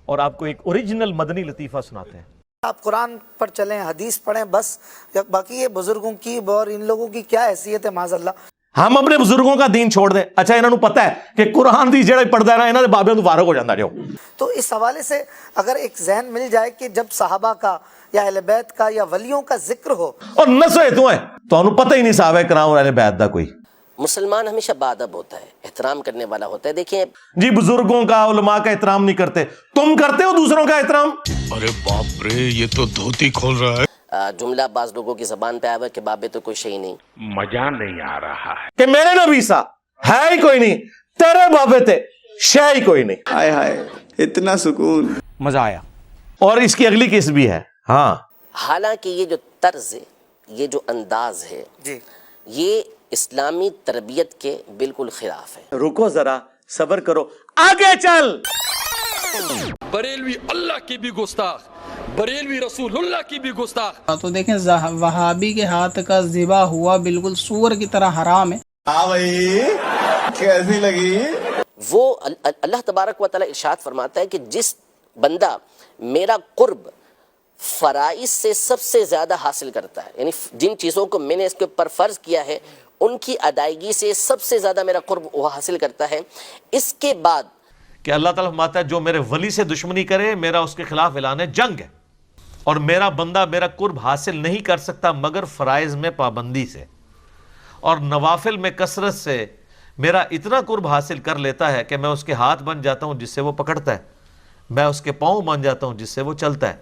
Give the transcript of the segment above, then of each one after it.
اور آپ کو ایک اوریجنل مدنی لطیفہ سناتے ہیں. آپ قرآن پر چلیں، حدیث پڑھیں بس، باقی یہ بزرگوں کی اور ان لوگوں کی کیا حیثیت ہے معاذ اللہ. ہم اپنے بزرگوں کا دین چھوڑ دیں. اچھا انہوں نے پتہ ہے کہ قرآن دی جڑے پڑھدا ہے نا انہاں دے بابے تو فارغ ہو جاندا جو. تو اس حوالے سے اگر ایک ذہن مل جائے کہ جب صحابہ کا یا اہل بیت کا یا ولیوں کا ذکر ہو اور نسوے تو ہیں تو انہوں پتہ ہی نہیں صحابہ کرام اور اہل بیت دا کوئی. مسلمان ہمیشہ باادب ہوتا ہے، احترام کرنے والا ہوتا ہے. دیکھیں جی بزرگوں کا علماء کا احترام نہیں کرتے، تم کرتے ہو دوسروں کا احترام؟ ارے باپ رے یہ تو دھوتی کھول رہا ہے. جملہ بعض لوگوں کی زبان پہ آیا ہوا کہ بابے تو کوئی شے نہیں. مزہ نہیں آ رہا ہے کہ میرے نبی سا ہے ہی کوئی نہیں، تیرے بابے تھے شے ہی کوئی نہیں. ہائے ہائے اتنا سکون، مزہ آیا. اور اس کی اگلی قسط بھی ہے. ہاں حالانکہ یہ جو طرز ہے، یہ جو انداز ہے، جی یہ اسلامی تربیت کے بالکل خلاف ہے. رکو ذرا، صبر کرو، آگے چل. بریلوی اللہ کی بھی گستاخ، بریلوی رسول اللہ کی بھی گستاخ. تو دیکھیں وہابی کے ہاتھ کا ذبح ہوا بالکل سور کی طرح حرام ہے. ہاں بھائی کیسی لگی؟ وہ اللہ تبارک و تعالی ارشاد فرماتا ہے کہ جس بندہ میرا قرب فرائض سے سب سے زیادہ حاصل کرتا ہے، یعنی جن چیزوں کو میں نے اس کے اوپر فرض کیا ہے ان کی ادائیگی سے سب سے زیادہ میرا قرب وہ حاصل کرتا ہے، اس کے بعد کہ اللہ تعالیٰ فرماتا ہے جو میرے ولی سے دشمنی کرے میرا اس کے خلاف اعلان جنگ ہے، اور میرا بندہ میرا قرب حاصل نہیں کر سکتا مگر فرائض میں پابندی سے اور نوافل میں کثرت سے. میرا اتنا قرب حاصل کر لیتا ہے کہ میں اس کے ہاتھ بن جاتا ہوں جس سے وہ پکڑتا ہے، میں اس کے پاؤں بن جاتا ہوں جس سے وہ چلتا ہے،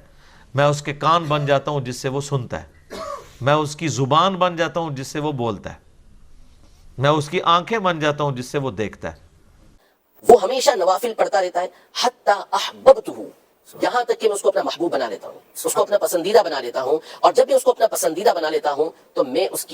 میں اس کے کان بن جاتا ہوں جس سے وہ سنتا ہے، میں اس کی زبان بن جاتا ہوں جس سے وہ بولتا ہے، میں اس کی آنکھیں بن جاتا ہوں جس سے وہ دیکھتا ہے. وہ ہمیشہ نوافل پڑھتا رہتا ہے. حتی احببتہ، یہاں تک کہ میں اس کو اپنا محبوب بنا لیتا ہوں، اس کو اپنا پسندیدہ بنا لیتا ہوں. اور جب میں اس کو اپنا پسندیدہ بنا لیتا ہوں تو میں اس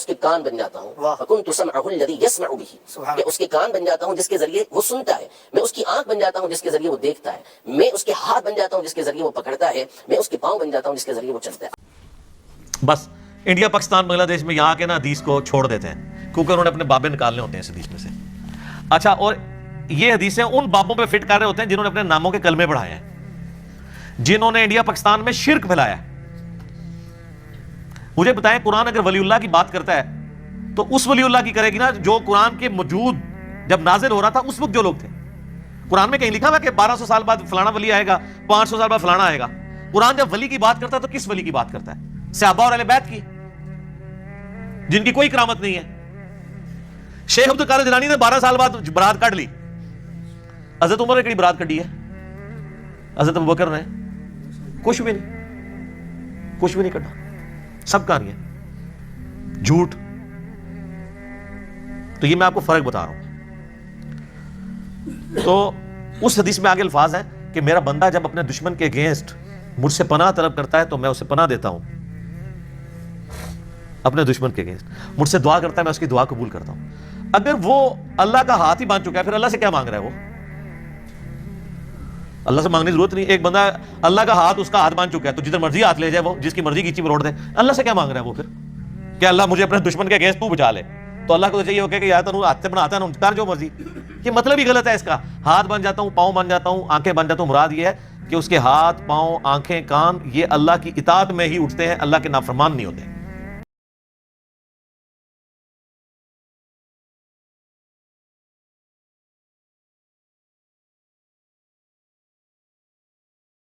کے کان بن جاتا ہوں. فَكُنْتُ سَمْعَهُ الَّذِي يَسْمَعُ بِهِ، میں اس کے کان بن جاتا ہوں جس کے ذریعے وہ سنتا ہے. میں اس کی آنکھ بن جاتا ہوں جس کے ذریعے وہ دیکھتا ہے. میں اس کے ہاتھ بن جاتا ہوں جس کے ذریعے وہ پکڑتا ہے. میں اس کے پاؤں بن جاتا ہوں جس کے ذریعے وہ چلتا ہے. بس انڈیا پاکستان بنگلہ دیش میں یہاں کے نا حدیث کو چھوڑ دیتے ہیں کیونکہ انہوں نے اپنے بابے نکالنے ہوتے ہیں اس حدیث میں سے. اچھا، اور یہ حدیثیں ان بابوں پہ فٹ کر رہے ہوتے ہیں جنہوں نے اپنے ناموں کے کلمے پڑھائے ہیں، جنہوں نے انڈیا پاکستان میں شرک پھیلایا ہے. مجھے بتائیں قرآن اگر ولی اللہ کی بات کرتا ہے تو اس ولی اللہ کی کرے گی نا جو قرآن کے موجود جب نازل ہو رہا تھا اس وقت جو لوگ تھے. قرآن میں کہیں لکھا ہوا کہ 1200 سال بعد فلانا ولی آئے گا، 500 سال بعد فلانا آئے گا. قرآن جب ولی کی بات کرتا ہے تو کس ولی کی بات کرتا ہے؟ صحابہ اور اہل بیت کی، جن کی کوئی کرامت نہیں ہے. شیخ عبد القادر جیلانی نے 12 سال بعد برات کاٹ لی. حضرت عمر نے کڑی برات کٹی ہے؟ حضرت ابوبکر نے کچھ بھی نہیں کٹا. سب کہانی ہے جھوٹ. تو یہ میں آپ کو فرق بتا رہا ہوں. تو اس حدیث میں آگے الفاظ ہیں کہ میرا بندہ جب اپنے دشمن کے اگینسٹ مجھ سے پناہ طلب کرتا ہے تو میں اسے پناہ دیتا ہوں. اپنے دشمن کے اگینسٹ مجھ سے دعا کرتا ہے، میں اس کی دعا قبول کرتا ہوں. اگر وہ اللہ کا ہاتھ ہی باندھ چکا ہے پھر اللہ سے کیا مانگ رہا ہے؟ وہ اللہ سے مانگنے کی ضرورت نہیں. ایک بندہ اللہ کا ہاتھ اس کا ہاتھ باندھ چکا ہے تو جدھر مرضی ہاتھ لے جائے، وہ جس کی مرضی کھینچی روڑ دے. اللہ سے کیا مانگ رہا ہے وہ پھر کہ اللہ مجھے اپنے دشمن کے اگینسٹ تو بچا لے؟ تو اللہ کو تو چاہیے ہوگا کہ یار تو ہاتھ سے بناتا ہے کر جو مرضی. یہ مطلب ہی غلط ہے اس کا. ہاتھ بن جاتا ہوں، پاؤں بن جاتا ہوں، آنکھیں بن جاتا ہوں، مراد یہ ہے کہ اس کے ہاتھ، پاؤں، آنکھیں، کان یہ اللہ کی اطاعت میں ہی اٹھتے ہیں، اللہ کے نافرمان نہیں ہوتے.